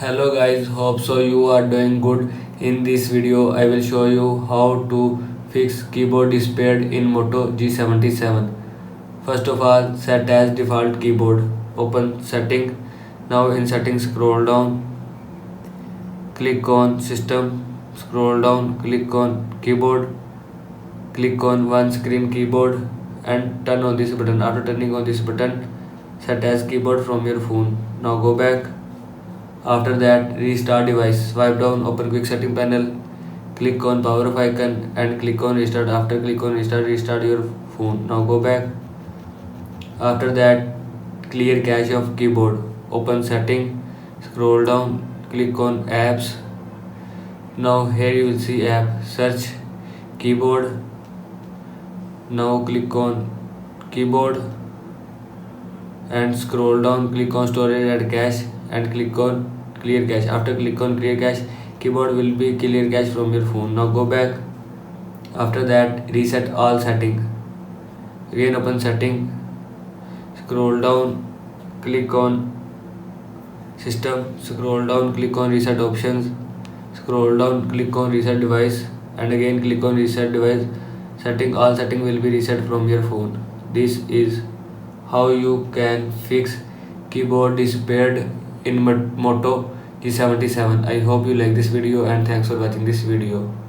Hello guys, hope so you are doing good. In this video I will show you how to fix keyboard disappeared in Moto G77. First of all, set as default keyboard. Open setting. Now in settings scroll down, click on system, scroll down, click on keyboard, click on one screen keyboard and turn on this button. After turning on this button, set as keyboard from your phone. Now go back. After that, restart device. Swipe down, open quick setting panel, click on power off icon and click on restart. After click on restart, restart your phone. Now go back. After that, clear cache of keyboard. Open setting, scroll down, click on apps. Now here you will see app. Search keyboard. Now click on keyboard and scroll down, click on storage and cache and click on clear cache. After click on clear cache, keyboard will be clear cache from your phone. Now go back. After that, reset all setting. Again open setting, scroll down, click on system, scroll down, click on reset options, scroll down, click on reset device and again click on reset device. Setting all setting will be reset from your phone. This is how you can fix keyboard disappeared in Moto G77. I hope you like this video and thanks for watching this video.